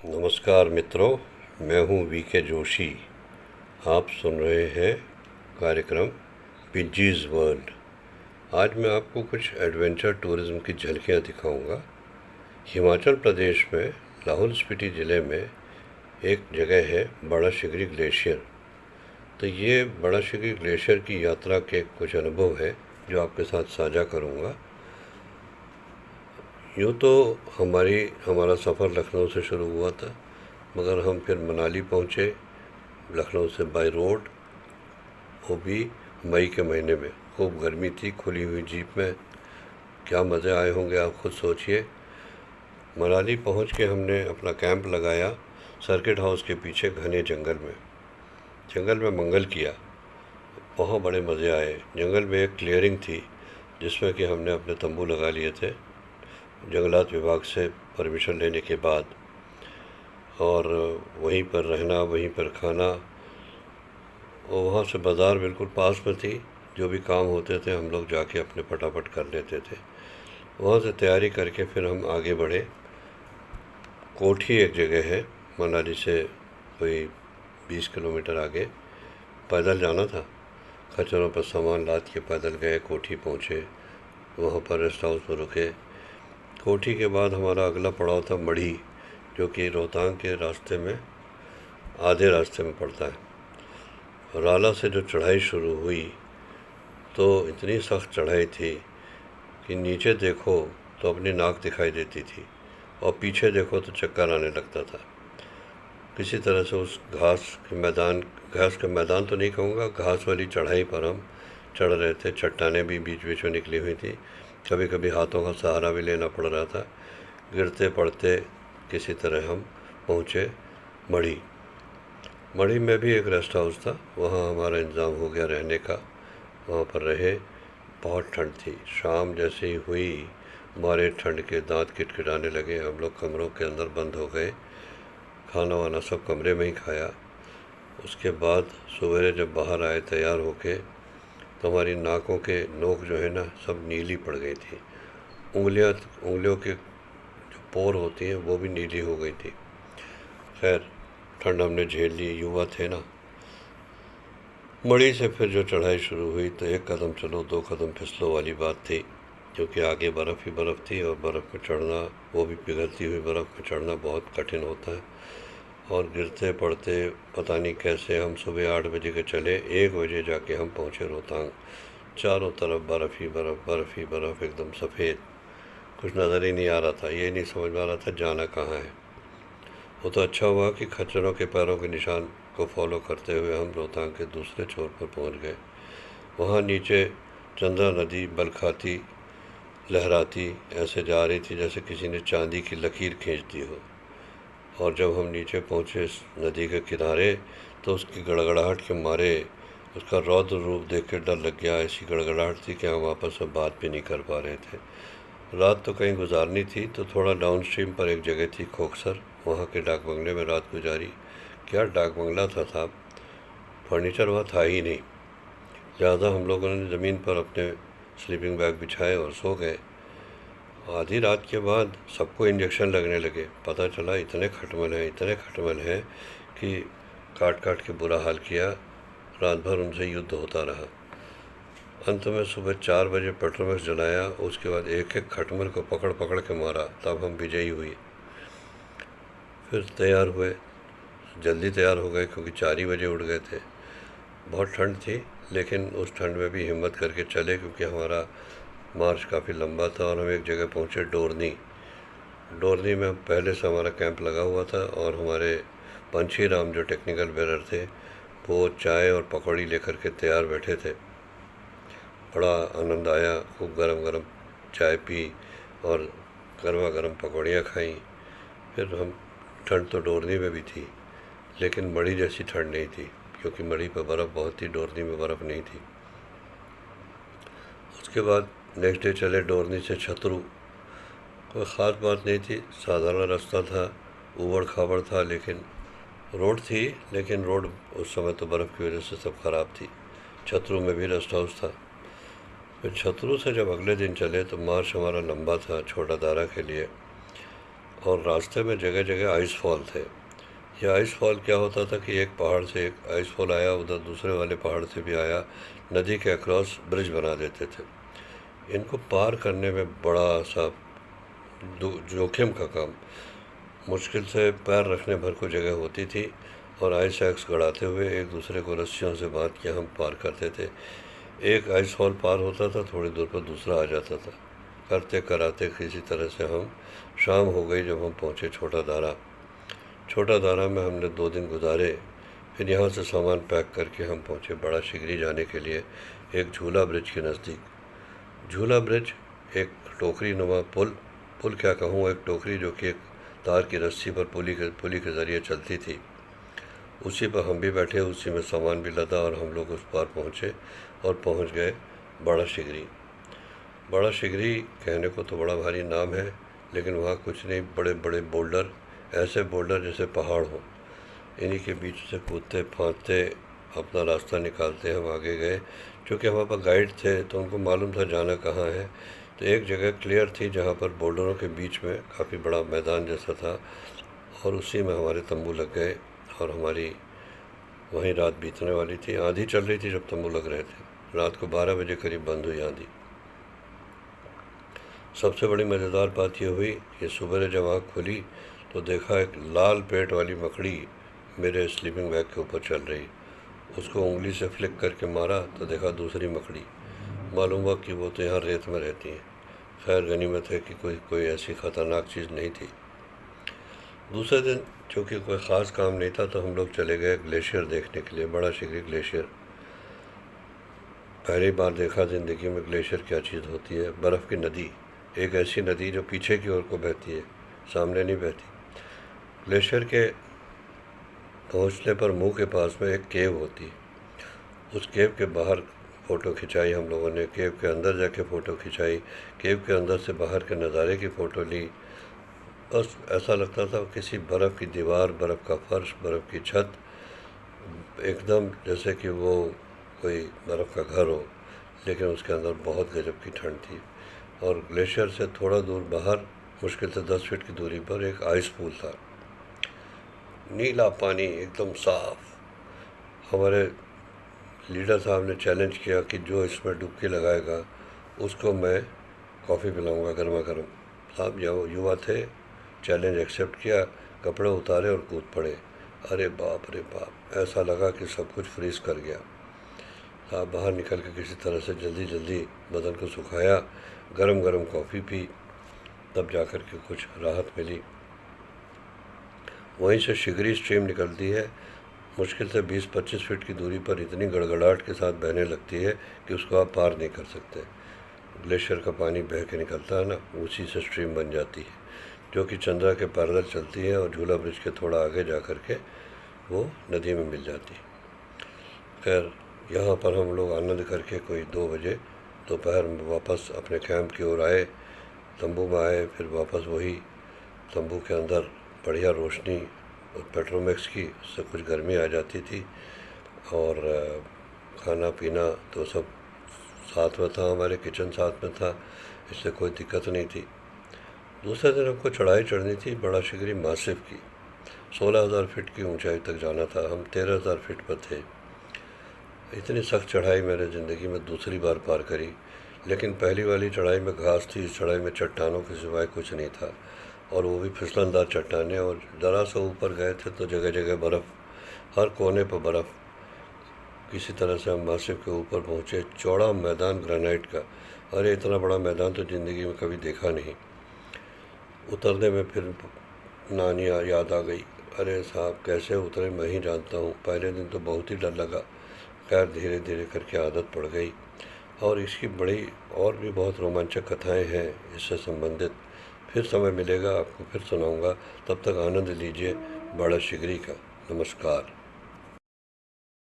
नमस्कार मित्रों, मैं हूं वीके जोशी। आप सुन रहे हैं कार्यक्रम पिंजीज़ वर्ल्ड। आज मैं आपको कुछ एडवेंचर टूरिज़्म की झलकियां दिखाऊंगा। हिमाचल प्रदेश में लाहौल स्पीति ज़िले में एक जगह है बड़ा शिगरी ग्लेशियर। तो ये बड़ा शिगरी ग्लेशियर की यात्रा के कुछ अनुभव है जो आपके साथ साझा करूंगा। यूँ तो हमारा सफ़र लखनऊ से शुरू हुआ था, मगर हम फिर मनाली पहुँचे लखनऊ से बाय रोड, वो भी मई के महीने में। खूब गर्मी थी, खुली हुई जीप में क्या मज़े आए होंगे आप खुद सोचिए। मनाली पहुँच के हमने अपना कैंप लगाया सर्किट हाउस के पीछे घने जंगल में मंगल किया। बहुत बड़े मज़े आए। जंगल में एक क्लियरिंग थी जिसमें कि हमने अपने तंबू लगा लिए थे जंगलात विभाग से परमिशन लेने के बाद, और वहीं पर रहना, वहीं पर खाना, और वहाँ से बाज़ार बिल्कुल पास में थी। जो भी काम होते थे हम लोग जाके अपने फटाफट कर लेते थे। वहाँ से तैयारी करके फिर हम आगे बढ़े। कोठी एक जगह है मनाली से कोई 20 किलोमीटर आगे, पैदल जाना था। खच्चरों पर सामान लाद के पैदल गए, कोठी पहुँचे, वहाँ पर रेस्ट हाउस पर रुके। कोठी के बाद हमारा अगला पड़ाव था मढ़ी, जो कि रोहतांग के रास्ते में आधे रास्ते में पड़ता है। राला से जो चढ़ाई शुरू हुई तो इतनी सख्त चढ़ाई थी कि नीचे देखो तो अपनी नाक दिखाई देती थी और पीछे देखो तो चक्कर आने लगता था। किसी तरह से उस घास के मैदान तो नहीं कहूँगा, घास वाली चढ़ाई पर हम चढ़ रहे थे। चट्टानें भी बीच बीच में निकली हुई थी, कभी कभी हाथों का सहारा भी लेना पड़ रहा था। गिरते पड़ते किसी तरह हम पहुँचे मढ़ी में भी एक रेस्ट हाउस था, वहाँ हमारा इंतज़ाम हो गया रहने का। वहाँ पर रहे। बहुत ठंड थी। शाम जैसे ही हुई हमारे ठंड के दांत किटकिटाने लगे। हम लोग कमरों के अंदर बंद हो गए। खाना वाना सब कमरे में ही खाया। उसके बाद सवेरे जब बाहर आए तैयार होके, तो हमारी नाकों के नोक जो है ना सब नीली पड़ गई थी। उंगलियों के जो पोर होती हैं वो भी नीली हो गई थी। खैर, ठंड हमने झेल ली, युवा थे ना। मढ़ी से फिर जो चढ़ाई शुरू हुई तो एक कदम चलो 2 कदम फिसलो वाली बात थी, क्योंकि आगे बर्फ़ ही बर्फ़ थी और बर्फ़ में चढ़ना, वो भी पिघलती हुई बर्फ़ में चढ़ना बहुत कठिन होता है। और गिरते पड़ते पता नहीं कैसे हम सुबह 8 बजे के चले, 1 बजे जाके हम पहुँचे रोहतांग। चारों तरफ बर्फ़ ही बर्फ़, एकदम सफ़ेद। कुछ नज़र ही नहीं आ रहा था, ये नहीं समझ में आ रहा था जाना कहाँ है। वो तो अच्छा हुआ कि खच्चरों के पैरों के निशान को फॉलो करते हुए हम रोहतांग के दूसरे छोर पर पहुंच गए। वहाँ नीचे चंद्रा नदी बल खाती, लहराती ऐसे जा रही थी जैसे किसी ने चांदी की लकीर खींच दी हो। और जब हम नीचे पहुँचे इस नदी के किनारे, तो उसकी गड़गड़ाहट के मारे, उसका रौद्र रूप देख के डर लग गया। ऐसी गड़गड़ाहट थी कि हम आपस में बात भी नहीं कर पा रहे थे। रात तो कहीं गुजारनी थी, तो थोड़ा डाउन स्ट्रीम पर एक जगह थी खोखसर, वहाँ के डाक बंगले में रात गुजारी। क्या डाक बंगला था साहब, फर्नीचर वहाँ था ही नहीं। ज़्यादा हम लोगों ने ज़मीन पर अपने स्लीपिंग बैग बिछाए और सो गए। आधी रात के बाद सबको इंजेक्शन लगने लगे। पता चला इतने खटमल हैं कि काट काट के बुरा हाल किया। रात भर उनसे युद्ध होता रहा। अंत में सुबह 4 बजे पेट्रोमैक्स जलाया। उसके बाद एक एक खटमल को पकड़ पकड़ के मारा, तब हम विजयी हुए। फिर तैयार हुए, जल्दी तैयार हो गए क्योंकि 4 ही बजे उठ गए थे। बहुत ठंड थी, लेकिन उस ठंड में भी हिम्मत करके चले, क्योंकि हमारा मार्च काफ़ी लंबा था। और हम एक जगह पहुँचे डोरनी में पहले से हमारा कैंप लगा हुआ था, और हमारे पंछी राम जो टेक्निकल बेरर थे वो चाय और पकौड़ी लेकर के तैयार बैठे थे। बड़ा आनंद आया। खूब गरम गरम चाय पी और गर्मा गर्म पकौड़ियाँ खाई। फिर हम, ठंड तो डोरनी में भी थी, लेकिन मढ़ी जैसी ठंड नहीं थी, क्योंकि मढ़ी पर बर्फ़ बहुत थी, डोरनी में बर्फ़ नहीं थी। उसके बाद नेक्स्ट डे चले डोरनी से छतरू। कोई ख़ास बात नहीं थी, साधारण रास्ता था, ऊबड़ खाबड़ था, लेकिन रोड थी। लेकिन रोड उस समय तो बर्फ़ की वजह से सब ख़राब थी। छतरू में भी रेस्ट हाउस था। फिर छतरू से जब अगले दिन चले तो मार्च हमारा लंबा था छोटा दारा के लिए। और रास्ते में जगह जगह आइस फॉल थे। ये आइस फॉल क्या होता था कि एक पहाड़ से एक आइस फॉल आया, उधर दूसरे वाले पहाड़ से भी आया, नदी के अक्रॉस ब्रिज बना देते थे। इनको पार करने में बड़ा सा जोखिम का काम, मुश्किल से पैर रखने भर को जगह होती थी और आइस एक्स गड़ाते हुए एक दूसरे को रस्सियों से बांध के हम पार करते थे। एक आइस फॉल पार होता था, थोड़ी दूर पर दूसरा आ जाता था। करते कराते किसी तरह से हम शाम हो गई जब हम पहुँचे छोटा दारा। छोटा दारा में हमने 2 दिन गुजारे। फिर यहाँ से सामान पैक करके हम पहुँचे बड़ा शिगरी जाने के लिए, एक झूला ब्रिज के नज़दीक। झूला ब्रिज एक टोकरी नुमा पुल क्या कहूँ, एक टोकरी जो कि एक तार की रस्सी पर पुली के ज़रिए चलती थी। उसी पर हम भी बैठे, उसी में सामान भी लदा और हम लोग उस पार पहुँचे और पहुँच गए बड़ा शिगरी। बड़ा शिगरी कहने को तो बड़ा भारी नाम है, लेकिन वहाँ कुछ नहीं, बड़े बड़े बोल्डर, ऐसे बोल्डर जैसे पहाड़ हो, इन्हीं के बीच से कूदते फांदते अपना रास्ता निकालते हम आगे गए। क्योंकि हमारे पास गाइड थे तो उनको मालूम था जाना कहाँ है। तो एक जगह क्लियर थी जहाँ पर बोल्डरों के बीच में काफ़ी बड़ा मैदान जैसा था, और उसी में हमारे तंबू लग गए और हमारी वहीं रात बीतने वाली थी। आंधी चल रही थी जब तंबू लग रहे थे। रात को 12 बजे करीब बंद हुई आंधी। सबसे बड़ी मज़ेदार बात यह हुई कि सुबह जब आँख खुली तो देखा एक लाल पेट वाली मकड़ी मेरे स्लीपिंग बैग के ऊपर चल रही। उसको उंगली से फ्लिक करके मारा तो देखा दूसरी मकड़ी। मालूम हुआ कि वो तो यहाँ रेत में रहती हैं। खैर गनीमत है कि कोई ऐसी ख़तरनाक चीज़ नहीं थी। दूसरे दिन चूँकि कोई ख़ास काम नहीं था तो हम लोग चले गए ग्लेशियर देखने के लिए, बड़ा शिगरी ग्लेशियर। पहली बार देखा ज़िंदगी में ग्लेशियर क्या चीज़ होती है। बर्फ़ की नदी, एक ऐसी नदी जो पीछे की ओर को बहती है, सामने नहीं बहती। ग्लेशियर के पहुंचने पर मुंह के पास में एक केव होती है। उस केव के बाहर फ़ोटो खिंचाई हम लोगों ने, केव के अंदर जाके फ़ोटो खिंचाई, केव के अंदर से बाहर के नज़ारे की फ़ोटो ली। बस ऐसा लगता था किसी बर्फ़ की दीवार, बर्फ़ का फर्श, बर्फ़ की छत, एकदम जैसे कि वो कोई बर्फ़ का घर हो, लेकिन उसके अंदर बहुत गजब की ठंड थी। और ग्लेशियर से थोड़ा दूर बाहर, मुश्किल से 10 फीट की दूरी पर एक आइस पूल था, नीला पानी एकदम साफ। हमारे लीडर साहब ने चैलेंज किया कि जो इसमें डुबकी लगाएगा उसको मैं कॉफ़ी पिलाऊंगा गर्मा गर्म। साहब युवा थे, चैलेंज एक्सेप्ट किया, कपड़े उतारे और कूद पड़े। अरे बाप रे बाप, ऐसा लगा कि सब कुछ फ्रीज कर गया। साहब बाहर निकल के किसी तरह से जल्दी जल्दी बदन को सुखाया, गरम गरम कॉफ़ी पी, तब जाकर के कुछ राहत मिली। वहीं से शिगरी स्ट्रीम निकलती है, मुश्किल से 20-25 फीट की दूरी पर इतनी गड़गड़ाहट के साथ बहने लगती है कि उसको आप पार नहीं कर सकते। ग्लेशियर का पानी बह के निकलता है ना, उसी से स्ट्रीम बन जाती है, जो कि चंद्रा के पैरेलल चलती है और झूला ब्रिज के थोड़ा आगे जा कर के वो नदी में मिल जाती है। खैर यहाँ पर हम लोग आनंद करके कोई 2 बजे दोपहर में वापस अपने कैंप की ओर आए, तंबू में आए। फिर वापस वही तंबू के अंदर बढ़िया रोशनी और पेट्रोमैक्स की, उससे कुछ गर्मी आ जाती थी, और खाना पीना तो सब साथ में था, हमारे किचन साथ में था, इससे कोई दिक्कत नहीं थी। दूसरे दिन हमको चढ़ाई चढ़नी थी बड़ा शिगरी मासिफ की, 16,000 फीट की ऊंचाई तक जाना था। हम 13,000 फीट पर थे। इतनी सख्त चढ़ाई मैंने ज़िंदगी में दूसरी बार पार करी, लेकिन पहली वाली चढ़ाई में घास थी, इस चढ़ाई में चट्टानों के सिवाय कुछ नहीं था, और वो भी फिसलनदार चट्टानें। और ज़रा सा ऊपर गए थे तो जगह जगह बर्फ़, हर कोने पर बर्फ़। किसी तरह से हम मासिफ के ऊपर पहुँचे, चौड़ा मैदान ग्रेनाइट का। अरे इतना बड़ा मैदान तो ज़िंदगी में कभी देखा नहीं। उतरने में फिर नानी याद आ गई। अरे साहब कैसे उतरे मैं ही जानता हूँ, पहले दिन तो बहुत ही डर लगा। खैर धीरे धीरे करके आदत पड़ गई। और इसकी बड़ी और भी बहुत रोमांचक कथाएं हैं इससे संबंधित। फिर समय मिलेगा आपको फिर सुनाऊंगा। तब तक आनंद लीजिए बड़ा शिगरी का। नमस्कार।